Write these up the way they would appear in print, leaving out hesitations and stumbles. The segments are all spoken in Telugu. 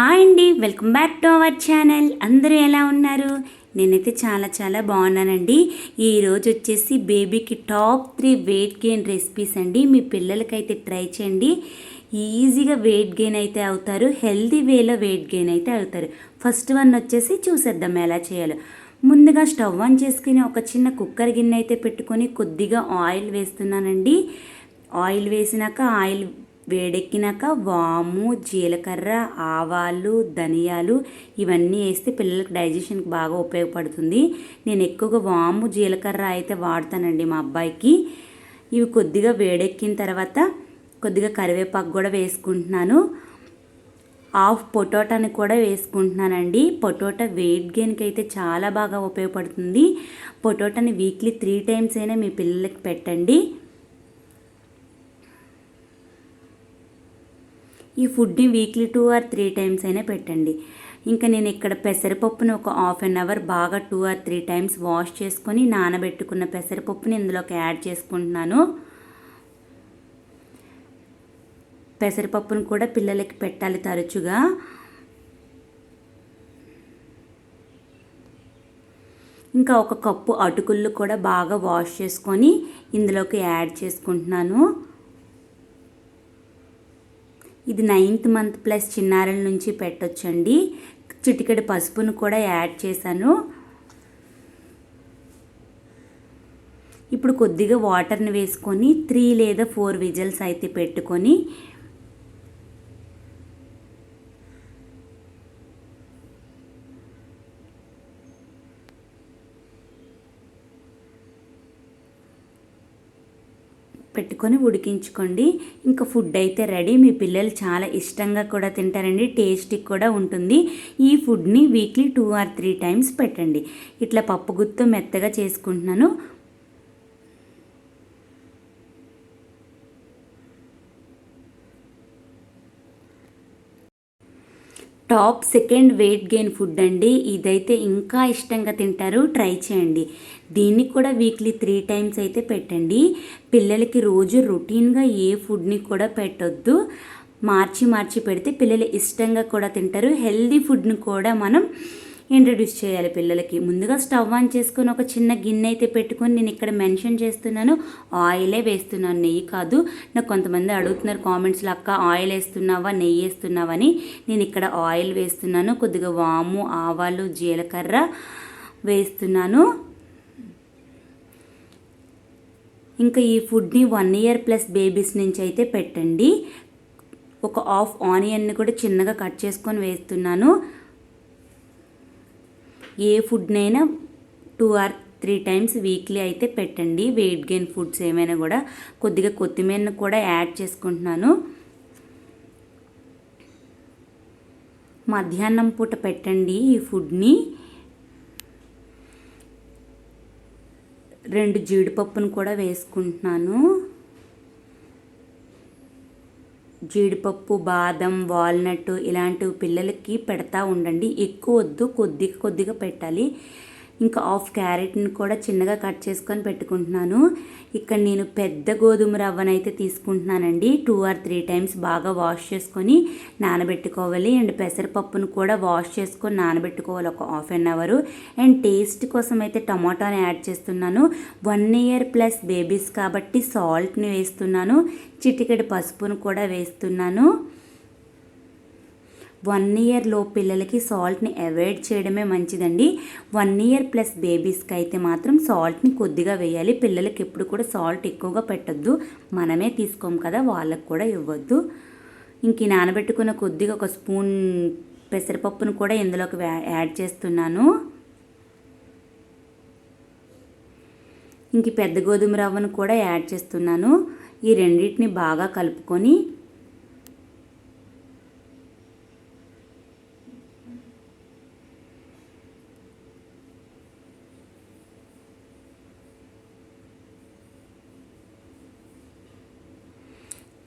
హాయ్ అండి, welcome back to our channel. అందరూ ఎలా ఉన్నారు? నేనైతే చాలా బాగున్నానండి. ఈరోజు వచ్చేసి బేబీకి టాప్ 3 వెయిట్ గెయిన్ రెసిపీస్ అండి. మీ పిల్లలకైతే ట్రై చేయండి. ఈజీగా వెయిట్ గెయిన్ అయితే అవుతారు, హెల్తీ వేలో వెయిట్ గెయిన్ అయితే అవుతారు. ఫస్ట్ వన్ వచ్చేసి చూసేద్దాం ఎలా చేయాలో. ముందుగా స్టవ్ ఆన్ చేసుకుని ఒక చిన్న కుక్కర్ గిన్నె అయితే పెట్టుకొని కొద్దిగా ఆయిల్ వేస్తున్నానండి. ఆయిల్ వేసినాక ఆయిల్ వేడెక్కినాక వాము, జీలకర్ర, ఆవాలు, ధనియాలు ఇవన్నీ వేస్తే పిల్లలకి డైజెషన్కి బాగా ఉపయోగపడుతుంది. నేను ఎక్కువగా వాము, జీలకర్ర అయితే వాడతానండి మా అబ్బాయికి. ఇవి కొద్దిగా వేడెక్కిన తర్వాత కొద్దిగా కరివేపాకు కూడా వేసుకుంటున్నాను. హాఫ్ పొటాటోని కూడా వేసుకుంటున్నానండి. పొటాటో వెయిట్ గెయిన్కి అయితే చాలా బాగా ఉపయోగపడుతుంది. పొటాటోని వీక్లీ 3 టైమ్స్ అయినా మీ పిల్లలకి పెట్టండి. ఈ ఫుడ్ని వీక్లీ 2 or 3 టైమ్స్ అయినా పెట్టండి. ఇంకా నేను ఇక్కడ పెసరపప్పుని ఒక హాఫ్ అన్ అవర్ బాగా 2 or 3 టైమ్స్ వాష్ చేసుకొని నానబెట్టుకున్న పెసరపప్పుని ఇందులోకి యాడ్ చేసుకుంటున్నాను. పెసరపప్పును కూడా పిల్లలకి పెట్టాలి తరచుగా. ఇంకా ఒక కప్పు అటుకులు కూడా బాగా వాష్ చేసుకొని ఇందులోకి యాడ్ చేసుకుంటున్నాను. ఇది 9th మంత్ ప్లస్ చిన్నారుల నుంచి పెట్టొచ్చండి. చిటికెడు పసుపును కూడా యాడ్ చేశాను. ఇప్పుడు కొద్దిగా వాటర్ని వేసుకొని 3 లేదా 4 విజిల్స్ అయితే పెట్టుకొని ఉడికించుకోండి. ఇంకా ఫుడ్ అయితే రెడీ. మీ పిల్లలు చాలా ఇష్టంగా కూడా తింటారండి, టేస్టీ కూడా ఉంటుంది. ఈ ఫుడ్ని వీక్లీ 2 or 3 టైమ్స్ పెట్టండి. ఇట్లా పప్పు గుత్తో మెత్తగా చేసుకుంటున్నాను. Top 2nd weight gain food అండి. ఇదైతే ఇంకా ఇష్టంగా తింటారు, ట్రై చేయండి. దీన్ని కూడా వీక్లీ 3 టైమ్స్ అయితే పెట్టండి. పిల్లలకి రోజు రొటీన్గా ఏ ఫుడ్ని కూడా పెట్టొద్దు. మార్చి పెడితే పిల్లలు ఇష్టంగా కూడా తింటారు. హెల్దీ ఫుడ్ని కూడా మనం ఇంట్రడ్యూస్ చేయాలి పిల్లలకి. ముందుగా స్టవ్ ఆన్ చేసుకొని ఒక చిన్న గిన్నె అయితే పెట్టుకొని నేను ఇక్కడ మెన్షన్ చేస్తున్నాను ఆయిలే వేస్తున్నాను, నెయ్యి కాదు. నాకు కొంతమంది అడుగుతున్నారు కామెంట్స్లో, అక్క ఆయిల్ వేస్తున్నావా నెయ్యి వేస్తున్నావా అని. నేను ఇక్కడ ఆయిల్ వేస్తున్నాను. కొద్దిగా వాము, ఆవాలు, జీలకర్ర వేస్తున్నాను. ఇంకా ఈ ఫుడ్ని 1 year ప్లస్ బేబీస్ నుంచి అయితే పెట్టండి. ఒక హాఫ్ ఆనియన్ని కూడా చిన్నగా కట్ చేసుకొని వేస్తున్నాను. ఏ ఫుడ్నైనా 2 or 3 టైమ్స్ వీక్లీ అయితే పెట్టండి. వెయిట్ గెయిన్ ఫుడ్స్ ఏమైనా కూడా. కొద్దిగా కొత్తిమీరను కూడా యాడ్ చేసుకుంటున్నాను. మధ్యాహ్నం పూట పెట్టండి ఈ ఫుడ్ని. 2 జీడిపప్పును కూడా వేసుకుంటున్నాను. జీడిపప్పు, బాదం, వాల్నట్ ఇలాంటివి పిల్లలకి పెడతా ఉండండి. ఎక్కువ వద్దు, కొద్దిగా పెట్టాలి. ఇంకా హాఫ్ క్యారెట్ని కూడా చిన్నగా కట్ చేసుకొని పెట్టుకుంటున్నాను. ఇక్కడ నేను పెద్ద గోధుమ రవ్వనైతే తీసుకుంటున్నానండి. 2 or 3 టైమ్స్ బాగా వాష్ చేసుకొని నానబెట్టుకోవాలి. అండ్ పెసరపప్పును కూడా వాష్ చేసుకొని నానబెట్టుకోవాలి ఒక half an hour. And taste కోసం అయితే టమాటాని యాడ్ చేస్తున్నాను. 1 year ప్లస్ బేబీస్ కాబట్టి సాల్ట్ని వేస్తున్నాను. చిటికెడు పసుపును కూడా వేస్తున్నాను. 1 year లో పిల్లలకి సాల్ట్ని అవాయిడ్ చేయడమే మంచిదండి. 1 year ప్లస్ బేబీస్కి అయితే మాత్రం సాల్ట్ని కొద్దిగా వేయాలి. పిల్లలకి ఎప్పుడు కూడా సాల్ట్ ఎక్కువగా పెట్టద్దు. మనమే తీసుకోము కదా, వాళ్ళకు కూడా ఇవ్వద్దు. ఇంక నానబెట్టుకున్న కొద్దిగా ఒక స్పూన్ పెసరపప్పును కూడా ఇందులోకి యాడ్ చేస్తున్నాను. ఇంక పెద్ద గోధుమ రవ్వను కూడా యాడ్ చేస్తున్నాను. ఈ రెండింటిని బాగా కలుపుకొని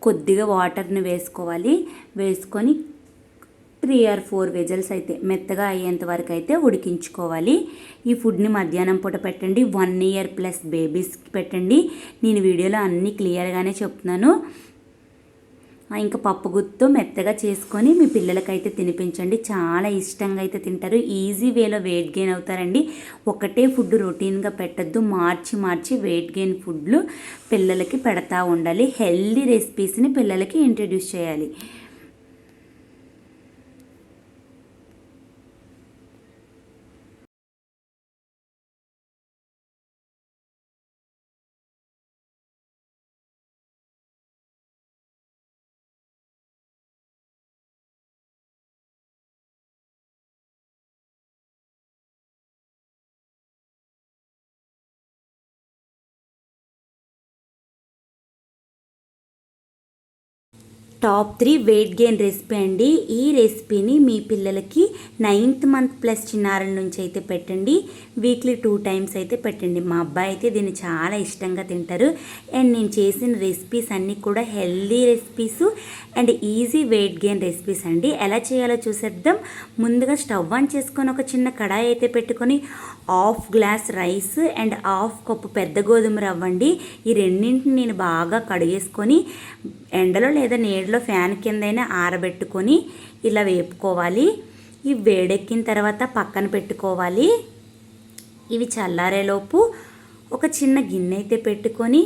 కొద్దిగా వాటర్ని వేసుకోవాలి. వేసుకొని 3 or 4 విజిల్స్ అయితే మెత్తగా అయ్యేంత వరకు అయితే ఉడికించుకోవాలి. ఈ ఫుడ్ని మధ్యాహ్నం పూట పెట్టండి. 1 year ప్లస్ బేబీస్కి పెట్టండి. నేను వీడియోలో అన్నీ క్లియర్గానే చెప్తున్నాను. ఇంకా పప్పు గుత్తో మెత్తగా చేసుకొని మీ పిల్లలకైతే తినిపించండి. చాలా ఇష్టంగా అయితే తింటారు. ఈజీ వేలో వెయిట్ గెయిన్ అవుతారండి. ఒకటే ఫుడ్ రొటీన్గా పెట్టద్దు, మార్చి మార్చి వెయిట్ గెయిన్ ఫుడ్లు పిల్లలకి పెడతా ఉండాలి. హెల్దీ రెసిపీస్ని పిల్లలకి ఇంట్రడ్యూస్ చేయాలి. టాప్ 3 వెయిట్ గెయిన్ రెసిపీ అండి. ఈ రెసిపీని మీ పిల్లలకి 9th మంత్ ప్లస్ చిన్నారుల నుంచి అయితే పెట్టండి. వీక్లీ 2 టైమ్స్ అయితే పెట్టండి. మా అబ్బాయి అయితే దీన్ని చాలా ఇష్టంగా తింటారు. అండ్ నేను చేసిన రెసిపీస్ అన్నీ కూడా healthy recipes and easy weight gain recipes అండి. ఎలా చేయాలో చూసేద్దాం. ముందుగా స్టవ్ ఆన్ చేసుకొని ఒక చిన్న కడాయి అయితే పెట్టుకొని half glass rice and half cup పెద్ద గోధుమ రవ్వ అండి. ఈ రెండింటిని నేను బాగా కడిగేసుకొని ఎండలో లేదా నీడలో ఫ్యాన్ కిందైనా ఆరబెట్టుకొని ఇలా వేపుకోవాలి. ఇవి వేడెక్కిన తర్వాత పక్కన పెట్టుకోవాలి. ఇవి చల్లారేలోపు ఒక చిన్న గిన్నె అయితే పెట్టుకొని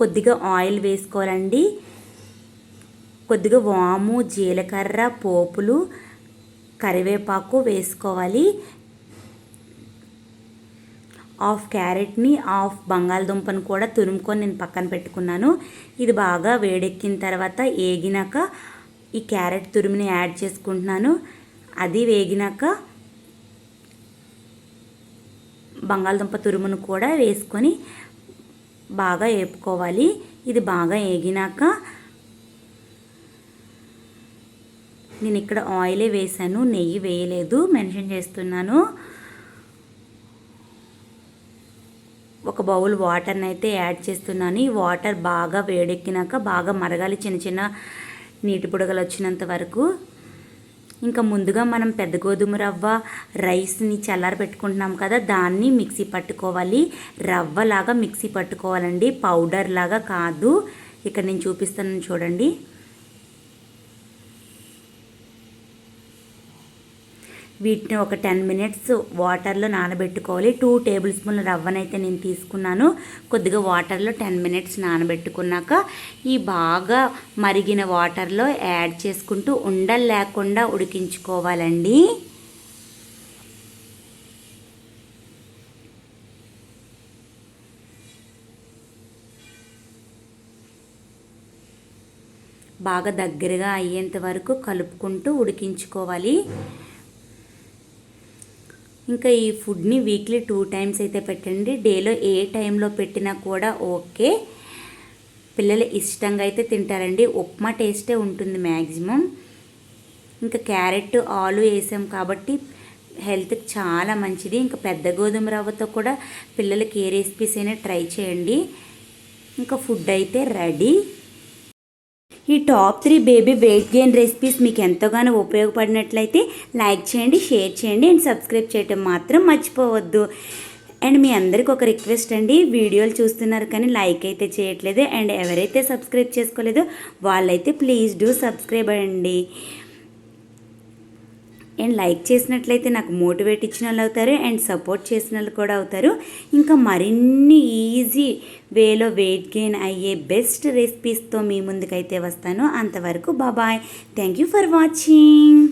కొద్దిగా ఆయిల్ వేసుకోవాలండి. కొద్దిగా వాము, జీలకర్ర, పోపులు, కరివేపాకు వేసుకోవాలి. హాఫ్ క్యారెట్ని, హాఫ్ బంగాళదుంపను కూడా తురుముకొని నేను పక్కన పెట్టుకున్నాను. ఇది బాగా వేడెక్కిన తర్వాత వేగినాక ఈ క్యారెట్ తురుముని యాడ్ చేసుకుంటున్నాను. అది వేగినాక బంగాళదుంప తురుమును కూడా వేసుకొని బాగా వేపుకోవాలి. ఇది బాగా వేగినాక నేను ఇక్కడ ఆయిలే వేసాను, నెయ్యి వేయలేదు, మెన్షన్ చేస్తున్నాను. ఒక బౌల్ వాటర్ని అయితే యాడ్ చేస్తున్నాను. ఈ వాటర్ బాగా వేడెక్కినాక బాగా మరగాలి, చిన్న చిన్న నీటి బుడగలు వచ్చినంత వరకు. ఇంకా ముందుగా మనం పెద్ద గోధుమ రవ్వ రైస్ని చల్లారి పెట్టుకుంటున్నాం కదా, దాన్ని మిక్సీ పట్టుకోవాలి. రవ్వలాగా మిక్సీ పట్టుకోవాలండి, పౌడర్ లాగా కాదు. ఇక్కడ నేను చూపిస్తాను చూడండి. వీటిని ఒక 10 మినిట్స్ వాటర్లో నానబెట్టుకోవాలి. 2 టేబుల్ స్పూన్ల రవ్వనైతే నేను తీసుకున్నాను. కొద్దిగా వాటర్లో 10 మినిట్స్ నానబెట్టుకున్నాక ఈ బాగా మరిగిన వాటర్లో యాడ్ చేసుకుంటూ ఉండలు లేకుండా ఉడికించుకోవాలండి. బాగా దగ్గరగా అయ్యేంత వరకు కలుపుకుంటూ ఉడికించుకోవాలి. ఇంకా ఈ ఫుడ్ని వీక్లీ 2 టైమ్స్ అయితే పెట్టండి. డేలో ఏ టైంలో పెట్టినా కూడా ఓకే. పిల్లలు ఇష్టంగా అయితే తింటారండి. ఉప్మా టేస్టే ఉంటుంది మ్యాక్సిమం. ఇంకా క్యారెట్, ఆలు వేసాం కాబట్టి హెల్త్కి చాలా మంచిది. ఇంకా పెద్ద గోధుమ రవ్వతో కూడా పిల్లలకి ఏ రెసిపీస్ అయినా ట్రై చేయండి. ఇంకా ఫుడ్ అయితే రెడీ. ఈ top 3 baby weight gain recipes మీకు ఎంతగానో ఉపయోగపడినట్లయితే లైక్ చేయండి, షేర్ చేయండి అండ్ సబ్స్క్రైబ్ చేయటం మాత్రం మర్చిపోవద్దు. అండ్ మీ అందరికి ఒక రిక్వెస్ట్ అండి, వీడియోలు చూస్తున్నారు కానీ లైక్ అయితే చేయట్లేదు. అండ్ ఎవరైతే సబ్స్క్రైబ్ చేసుకోలేదో వాళ్ళైతే ప్లీజ్ డూ సబ్స్క్రైబ్ అండి. అండ్ లైక్ చేసినట్లయితే నాకు మోటివేట్ ఇచ్చిన వాళ్ళు అవుతారు అండ్ సపోర్ట్ చేసిన వాళ్ళు కూడా అవుతారు. ఇంకా మరిన్ని ఈజీ వేలో వెయిట్ గెయిన్ అయ్యే బెస్ట్ రెసిపీస్తో మీ ముందుకైతే వస్తాను. అంతవరకు bye. Thank you for watching.